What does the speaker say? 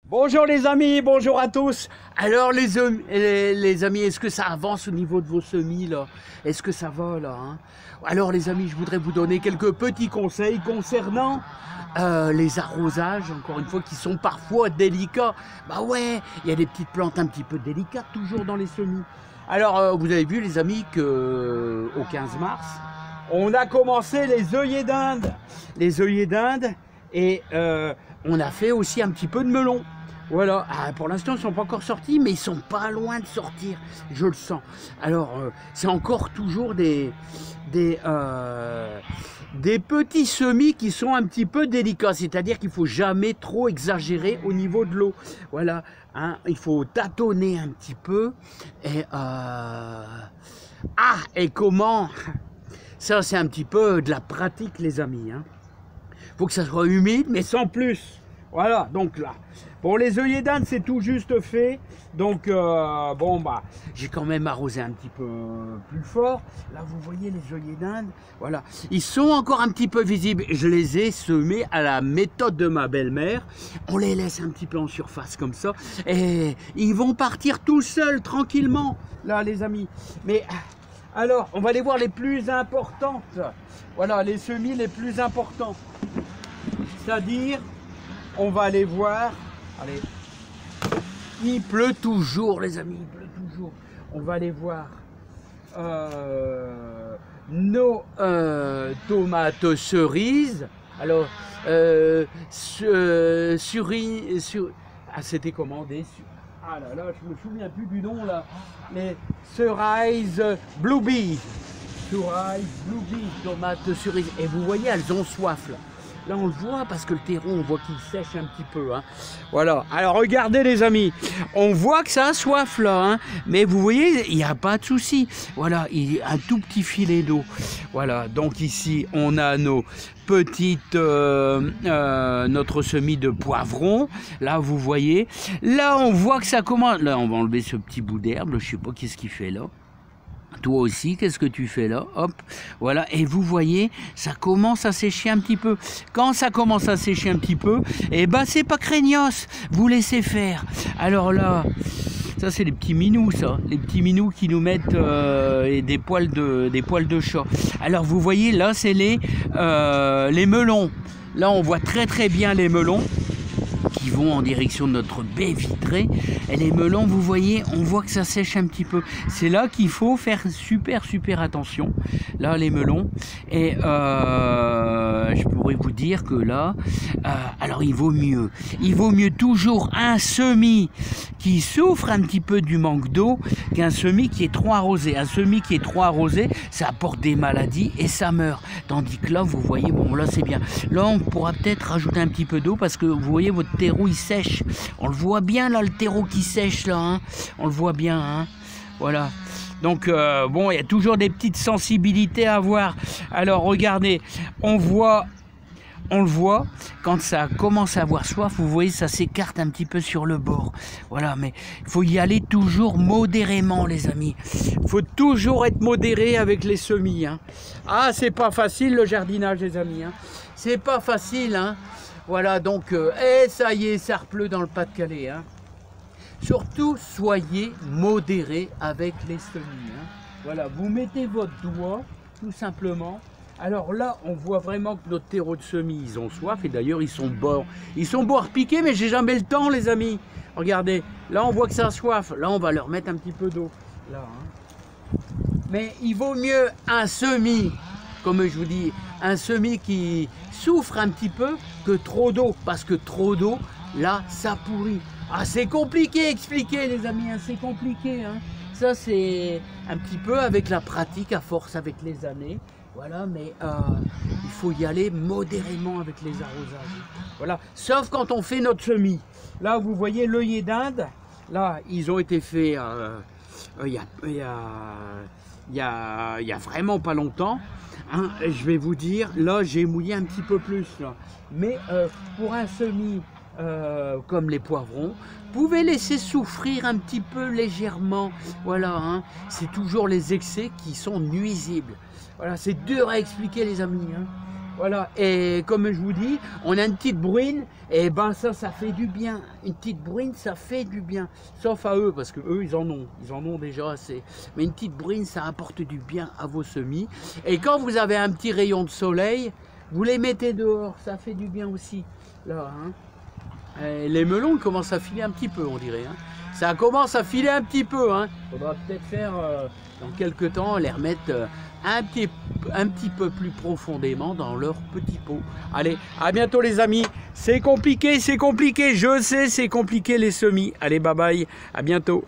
Bonjour les amis, bonjour à tous. Alors les amis, est-ce que ça avance au niveau de vos semis là? Est-ce que ça va là hein? Alors les amis, je voudrais vous donner quelques petits conseils concernant les arrosages, encore une fois, qui sont parfois délicats. Bah ouais, il y a des petites plantes un petit peu délicates toujours dans les semis. Alors vous avez vu les amis que au 15 mars, on a commencé les œillets d'Inde. Les œillets d'Inde et on a fait aussi un petit peu de melon. Voilà, pour l'instant ils ne sont pas encore sortis, mais ils sont pas loin de sortir, je le sens. Alors, c'est encore toujours des petits semis qui sont un petit peu délicats, c'est-à-dire qu'il ne faut jamais trop exagérer au niveau de l'eau. Voilà, hein, il faut tâtonner un petit peu. Et, et comment? Ça, c'est un petit peu de la pratique, les amis. Hein. Faut que ça soit humide, mais sans plus. Voilà, donc là, pour les œillets d'Inde, c'est tout juste fait. Donc, bon, bah, j'ai quand même arrosé un petit peu plus fort. Là, vous voyez les œillets d'Inde, voilà. Ils sont encore un petit peu visibles. Je les ai semés à la méthode de ma belle-mère. On les laisse un petit peu en surface comme ça. Et ils vont partir tout seuls, tranquillement, là, les amis. Mais, alors, on va aller voir les plus importantes. Voilà, les semis les plus importants. C'est-à-dire... on va aller voir. Allez. Il pleut toujours, les amis, il pleut toujours. On va aller voir nos tomates cerises. Alors, c'était commandé. Ah là là, je me souviens plus du nom là. Les cerises blueberry. Cerises blueberry, tomates cerises. Et vous voyez, elles ont soif là. Là, on le voit parce que le terreau, on voit qu'il sèche un petit peu. Hein. Voilà. Alors, regardez, les amis. On voit que ça a soif, là. Hein. Mais vous voyez, il n'y a pas de souci. Voilà. Il y a un tout petit filet d'eau. Voilà. Donc, ici, on a nos petites... notre semis de poivrons. Là, vous voyez. Là, on voit que ça commence... Là, on va enlever ce petit bout d'herbe. Je ne sais pas qu'est-ce qu'il fait, là. Toi aussi, qu'est-ce que tu fais là? Hop, voilà, et vous voyez, ça commence à sécher un petit peu. Quand ça commence à sécher un petit peu, eh ben c'est pas craignos, vous laissez faire. Alors là, ça c'est les petits minous, ça, les petits minous qui nous mettent des poils de chat. Alors vous voyez, là c'est les melons. Là on voit très très bien les melons qui vont en direction de notre baie vitrée. Et les melons, vous voyez, on voit que ça sèche un petit peu. C'est là qu'il faut faire super attention. Là, les melons. Et je pourrais vous dire que là, alors il vaut mieux toujours un semis qui souffre un petit peu du manque d'eau qu'un semis qui est trop arrosé. Un semis qui est trop arrosé, ça apporte des maladies et ça meurt. Tandis que là, vous voyez, bon là c'est bien. Là, on pourra peut-être rajouter un petit peu d'eau parce que vous voyez, votre terreau il sèche. On le voit bien là, le terreau qui sèche là. Hein. On le voit bien. Hein. Voilà. Donc bon, il y a toujours des petites sensibilités à avoir. Alors regardez, on le voit, quand ça commence à avoir soif, vous voyez, ça s'écarte un petit peu sur le bord. Voilà, mais il faut y aller toujours modérément, les amis. Il faut toujours être modéré avec les semis. Hein. Ah, c'est pas facile le jardinage, les amis. Hein. C'est pas facile, hein. Voilà, donc, ça y est, ça repleut dans le Pas-de-Calais. Hein. Surtout, soyez modérés avec les semis. Hein. Voilà, vous mettez votre doigt, tout simplement. Alors là, on voit vraiment que notre terreau de semis, ils ont soif. Et d'ailleurs, ils sont beaux à repiquer, mais j'ai jamais le temps, les amis. Regardez, là, on voit que ça a soif. Là, on va leur mettre un petit peu d'eau. Là, hein. Mais il vaut mieux un semis, comme je vous dis, un semis qui souffre un petit peu que trop d'eau. Parce que trop d'eau, là, ça pourrit. Ah, c'est compliqué à expliquer, les amis, hein, c'est compliqué. Hein. Ça, c'est un petit peu avec la pratique, à force avec les années. Voilà, mais il faut y aller modérément avec les arrosages. Voilà, sauf quand on fait notre semis. Là, vous voyez l'œillet d'Inde. Là, ils ont été faits il y a vraiment pas longtemps. Hein, je vais vous dire, là, j'ai mouillé un petit peu plus. Là. Mais pour un semis comme les poivrons, vous pouvez laisser souffrir un petit peu légèrement. Voilà, hein, c'est toujours les excès qui sont nuisibles. Voilà, c'est dur à expliquer, les amis. Hein. Voilà, et comme je vous dis, on a une petite bruine, et ben ça fait du bien. Une petite bruine, ça fait du bien. Sauf à eux, parce que eux, ils en ont déjà assez. Mais une petite bruine, ça apporte du bien à vos semis. Et quand vous avez un petit rayon de soleil, vous les mettez dehors, ça fait du bien aussi. Là, hein. Et les melons commencent à filer un petit peu, on dirait. Hein. Ça commence à filer un petit peu. Hein. Faudra peut-être faire, dans quelques temps, les remettre un petit peu plus profondément dans leur petit pot. Allez, à bientôt les amis. C'est compliqué, je sais, c'est compliqué les semis. Allez, bye bye, à bientôt.